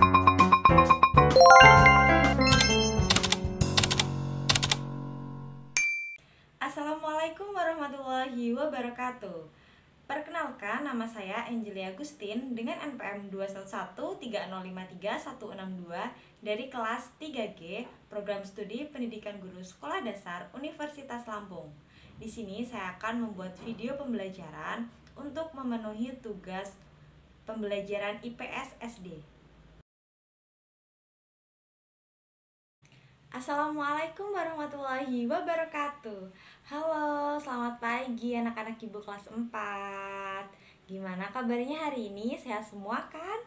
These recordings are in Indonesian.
Assalamualaikum warahmatullahi wabarakatuh. Perkenalkan, nama saya Angelia Agustin dengan NPM 21130536162 dari kelas 3G Program Studi Pendidikan Guru Sekolah Dasar Universitas Lampung. Di sini saya akan membuat video pembelajaran untuk memenuhi tugas pembelajaran IPS SD. Assalamualaikum warahmatullahi wabarakatuh. Halo, selamat pagi anak-anak ibu kelas 4. Gimana kabarnya hari ini? Sehat semua kan?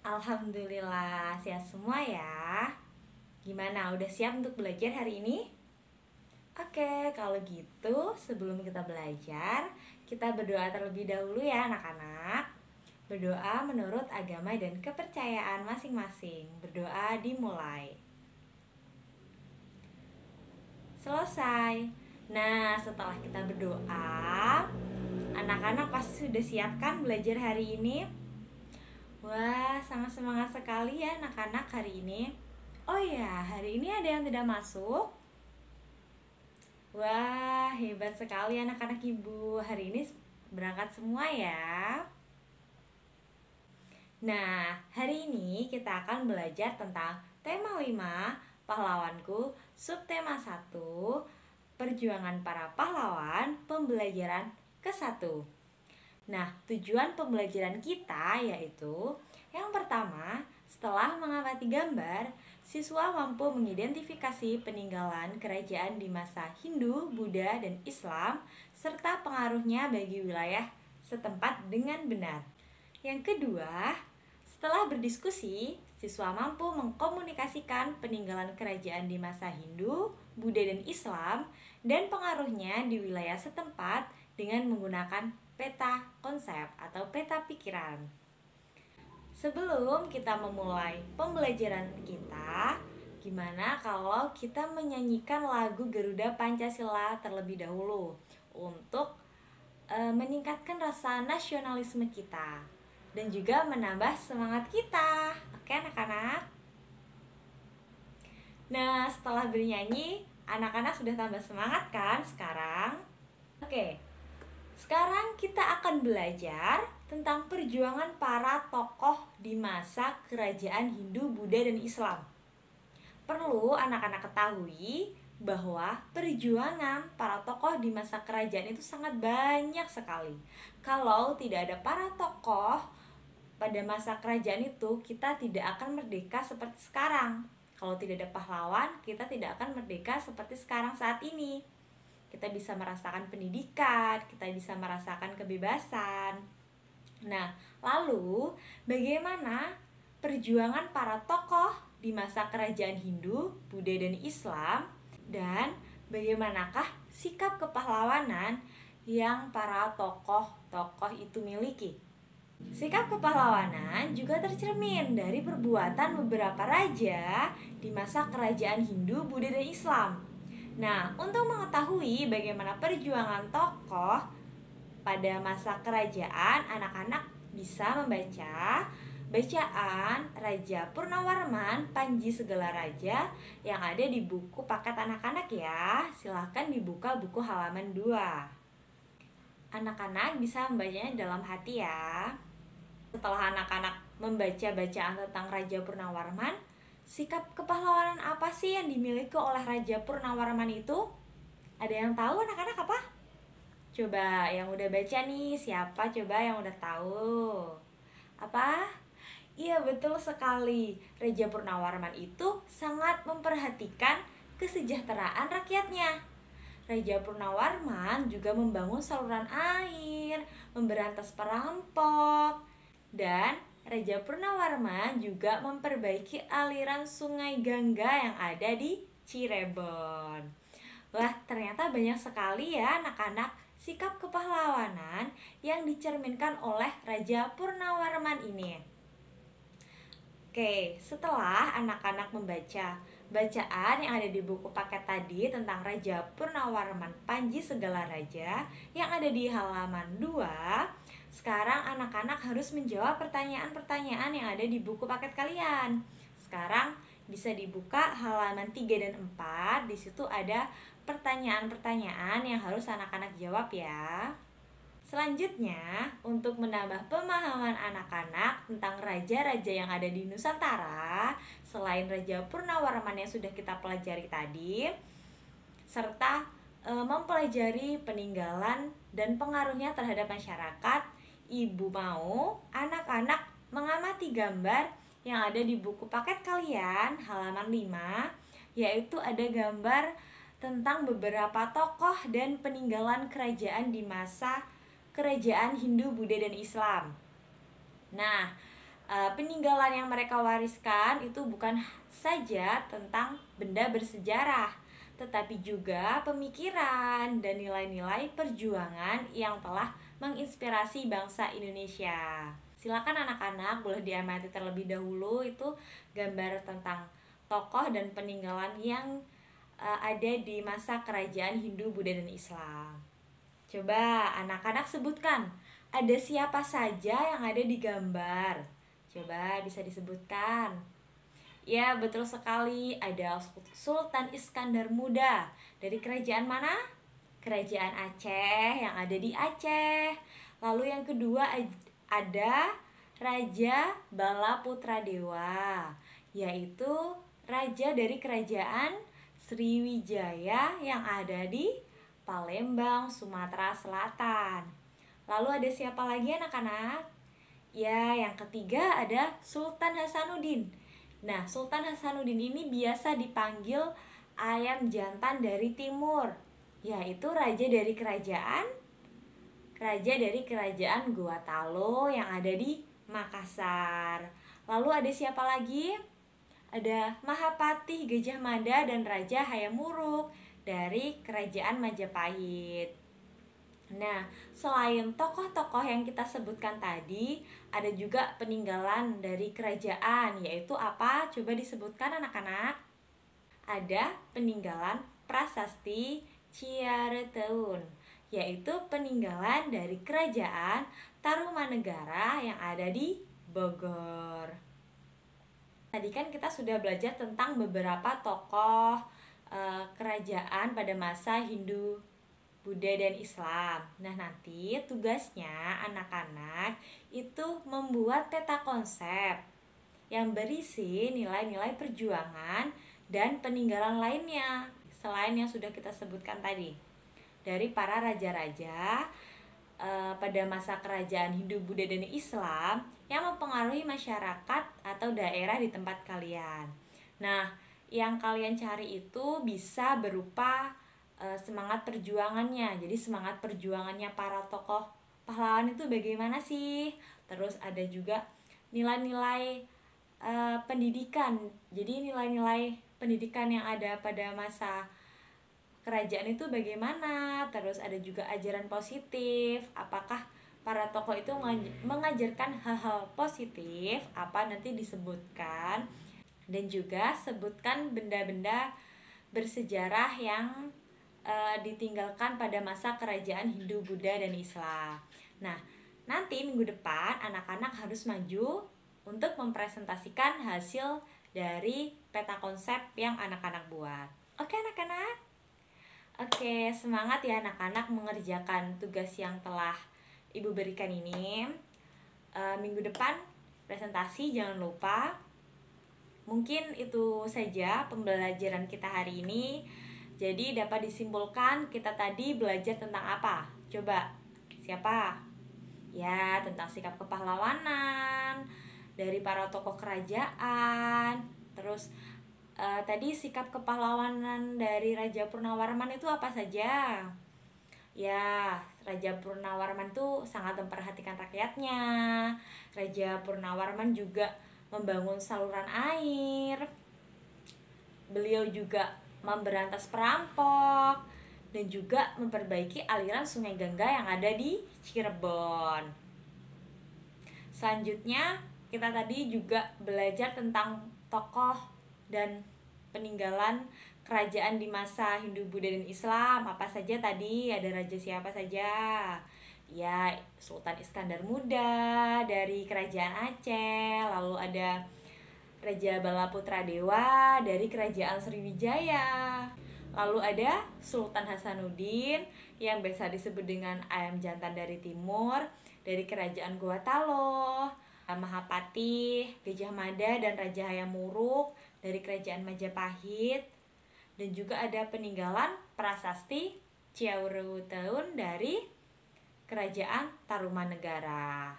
Alhamdulillah, sehat semua ya. Gimana, udah siap untuk belajar hari ini? Oke, kalau gitu sebelum kita belajar, kita berdoa terlebih dahulu ya anak-anak. Berdoa menurut agama dan kepercayaan masing-masing. Berdoa dimulai. Selesai. Nah, setelah kita berdoa, anak-anak pasti sudah siap kan belajar hari ini? Wah, sangat semangat sekali ya anak-anak hari ini. Oh ya, hari ini ada yang tidak masuk? Wah, hebat sekali anak-anak ibu. Hari ini berangkat semua ya. Nah, hari ini kita akan belajar tentang tema 5, pahlawanku, subtema 1, perjuangan para pahlawan, pembelajaran ke-1. Nah, tujuan pembelajaran kita yaitu yang pertama, setelah mengamati gambar, siswa mampu mengidentifikasi peninggalan kerajaan di masa Hindu, Buddha, dan Islam serta pengaruhnya bagi wilayah setempat dengan benar. Yang kedua, setelah berdiskusi, siswa mampu mengkomunikasikan peninggalan kerajaan di masa Hindu, Buddha, dan Islam dan pengaruhnya di wilayah setempat dengan menggunakan peta konsep atau peta pikiran. Sebelum kita memulai pembelajaran kita, gimana kalau kita menyanyikan lagu Garuda Pancasila terlebih dahulu untuk meningkatkan rasa nasionalisme kita dan juga menambah semangat kita. Oke anak-anak? Nah, setelah bernyanyi, anak-anak sudah tambah semangat kan sekarang? Oke, sekarang kita akan belajar tentang perjuangan para tokoh di masa kerajaan Hindu, Buddha, dan Islam. Perlu anak-anak ketahui bahwa perjuangan para tokoh di masa kerajaan itu sangat banyak sekali. Kalau tidak ada para tokoh pada masa kerajaan itu, kita tidak akan merdeka seperti sekarang. Kalau tidak ada pahlawan, kita tidak akan merdeka seperti sekarang saat ini. Kita bisa merasakan pendidikan, kita bisa merasakan kebebasan. Nah, lalu bagaimana perjuangan para tokoh di masa kerajaan Hindu, Buddha, dan Islam? Dan bagaimanakah sikap kepahlawanan yang para tokoh-tokoh itu miliki? Sikap kepahlawanan juga tercermin dari perbuatan beberapa raja di masa kerajaan Hindu, Buddha, dan Islam. Nah, untuk mengetahui bagaimana perjuangan tokoh pada masa kerajaan, anak-anak bisa membaca bacaan Raja Purnawarman, Panji Segala Raja yang ada di buku paket anak-anak ya. Silahkan dibuka buku halaman 2. Anak-anak bisa membacanya dalam hati ya. Setelah anak-anak membaca bacaan tentang Raja Purnawarman, sikap kepahlawanan apa sih yang dimiliki oleh Raja Purnawarman itu? Ada yang tahu anak-anak apa? Coba yang udah baca nih, siapa coba yang udah tahu? Apa? Iya, betul sekali. Raja Purnawarman itu sangat memperhatikan kesejahteraan rakyatnya. Raja Purnawarman juga membangun saluran air, memberantas perampok, dan Raja Purnawarman juga memperbaiki aliran sungai Gangga yang ada di Cirebon. Wah, ternyata banyak sekali ya anak-anak sikap kepahlawanan yang dicerminkan oleh Raja Purnawarman ini. Oke, setelah anak-anak membaca bacaan yang ada di buku paket tadi tentang Raja Purnawarman Panji Segala Raja yang ada di halaman 2, Sekarang anak-anak harus menjawab pertanyaan-pertanyaan yang ada di buku paket kalian. Sekarang bisa dibuka halaman 3 dan 4. Di situ ada pertanyaan-pertanyaan yang harus anak-anak jawab ya. Selanjutnya, untuk menambah pemahaman anak-anak tentang raja-raja yang ada di Nusantara, selain Raja Purnawarman yang sudah kita pelajari tadi, serta mempelajari peninggalan dan pengaruhnya terhadap masyarakat, Ibu mau anak-anak mengamati gambar yang ada di buku paket kalian halaman 5, yaitu ada gambar tentang beberapa tokoh dan peninggalan kerajaan di masa kerajaan Hindu, Buddha, dan Islam. Nah, peninggalan yang mereka wariskan itu bukan saja tentang benda bersejarah, tetapi juga pemikiran dan nilai-nilai perjuangan yang telah menginspirasi bangsa Indonesia. Silakan anak-anak boleh diamati terlebih dahulu itu gambar tentang tokoh dan peninggalan yang ada di masa kerajaan Hindu, Buddha, dan Islam. Coba anak-anak sebutkan, ada siapa saja yang ada di gambar? Coba bisa disebutkan. Ya, betul sekali, ada Sultan Iskandar Muda. Dari kerajaan mana? Kerajaan Aceh yang ada di Aceh. Lalu yang kedua ada Raja Bala Putra Dewa, yaitu raja dari kerajaan Sriwijaya yang ada di Palembang, Sumatera Selatan. Lalu ada siapa lagi anak-anak? Ya, yang ketiga ada Sultan Hasanuddin. Nah, Sultan Hasanuddin ini biasa dipanggil ayam jantan dari timur, yaitu raja dari kerajaan Gorontalo yang ada di Makassar. Lalu ada siapa lagi? Ada Mahapati Gajah Mada dan Raja Hayam Wuruk dari kerajaan Majapahit. Nah, selain tokoh-tokoh yang kita sebutkan tadi, ada juga peninggalan dari kerajaan, yaitu apa? Coba disebutkan anak-anak. Ada peninggalan Prasasti Ciareteun, yaitu peninggalan dari kerajaan Tarumanegara yang ada di Bogor. Tadi kan kita sudah belajar tentang beberapa tokoh kerajaan pada masa Hindu, Buddha, dan Islam. Nah, nanti tugasnya anak-anak itu membuat peta konsep yang berisi nilai-nilai perjuangan dan peninggalan lainnya selain yang sudah kita sebutkan tadi dari para raja-raja pada masa kerajaan Hindu, Buddha, dan Islam yang mempengaruhi masyarakat atau daerah di tempat kalian. Nah, yang kalian cari itu bisa berupa semangat perjuangannya. Jadi semangat perjuangannya para tokoh pahlawan itu bagaimana sih? Terus ada juga nilai-nilai pendidikan. Jadi nilai-nilai pendidikan yang ada pada masa kerajaan itu bagaimana? Terus ada juga ajaran positif. Apakah para tokoh itu mengajarkan hal-hal positif? Apa nanti disebutkan? Dan juga sebutkan benda-benda bersejarah yang ditinggalkan pada masa kerajaan Hindu, Buddha, dan Islam. Nah, nanti minggu depan anak-anak harus maju untuk mempresentasikan hasil dari peta konsep yang anak-anak buat. Oke anak-anak? Oke, semangat ya anak-anak mengerjakan tugas yang telah Ibu berikan ini. Minggu depan presentasi jangan lupa. Mungkin itu saja pembelajaran kita hari ini. Jadi dapat disimpulkan kita tadi belajar tentang apa? Coba, siapa? Ya, tentang sikap kepahlawanan dari para tokoh kerajaan. Terus tadi sikap kepahlawanan dari Raja Purnawarman itu apa saja? Ya, Raja Purnawarman itu sangat memperhatikan rakyatnya. Raja Purnawarman juga membangun saluran air. Beliau juga memberantas perampok dan juga memperbaiki aliran Sungai Gangga yang ada di Cirebon. Selanjutnya, kita tadi juga belajar tentang tokoh dan peninggalan kerajaan di masa Hindu, Buddha, dan Islam. Apa saja tadi? Ada raja siapa saja? Ya, Sultan Iskandar Muda dari Kerajaan Aceh, lalu ada Raja Balaputra Dewa dari Kerajaan Sriwijaya. Lalu ada Sultan Hasanuddin yang biasa disebut dengan Ayam Jantan dari Timur dari Kerajaan Goa Taloh. Mahapati, Gajah Mada dan Raja Hayam Wuruk dari Kerajaan Majapahit. Dan juga ada peninggalan prasasti Ciaurutaun dari Kerajaan Tarumanegara.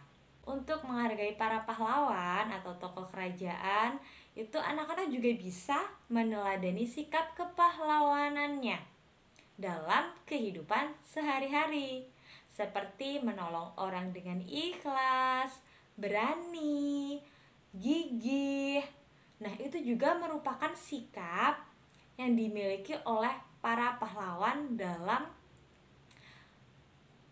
Untuk menghargai para pahlawan atau tokoh kerajaan, itu anak-anak juga bisa meneladani sikap kepahlawanannya dalam kehidupan sehari-hari, seperti menolong orang dengan ikhlas, berani, gigih. Nah, itu juga merupakan sikap yang dimiliki oleh para pahlawan dalam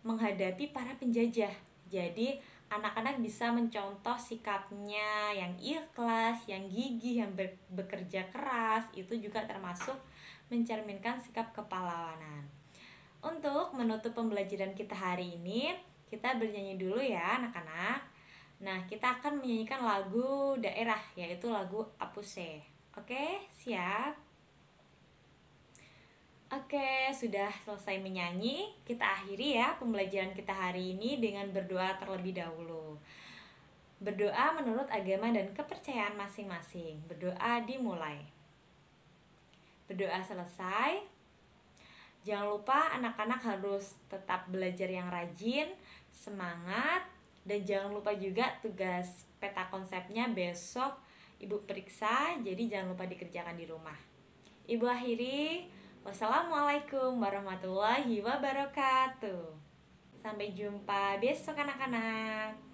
menghadapi para penjajah. Jadi anak-anak bisa mencontoh sikapnya yang ikhlas, yang gigih, yang bekerja keras. Itu juga termasuk mencerminkan sikap kepahlawanan. Untuk menutup pembelajaran kita hari ini, kita bernyanyi dulu ya anak-anak. Nah, kita akan menyanyikan lagu daerah, yaitu lagu Apuse. Oke, siap? Oke, sudah selesai menyanyi. Kita akhiri ya pembelajaran kita hari ini dengan berdoa terlebih dahulu. Berdoa menurut agama dan kepercayaan masing-masing. Berdoa dimulai. Berdoa selesai. Jangan lupa anak-anak harus tetap belajar yang rajin, semangat, dan jangan lupa juga tugas peta konsepnya besok Ibu periksa, jadi jangan lupa dikerjakan di rumah. Ibu akhiri. Wassalamualaikum warahmatullahi wabarakatuh. Sampai jumpa besok anak-anak.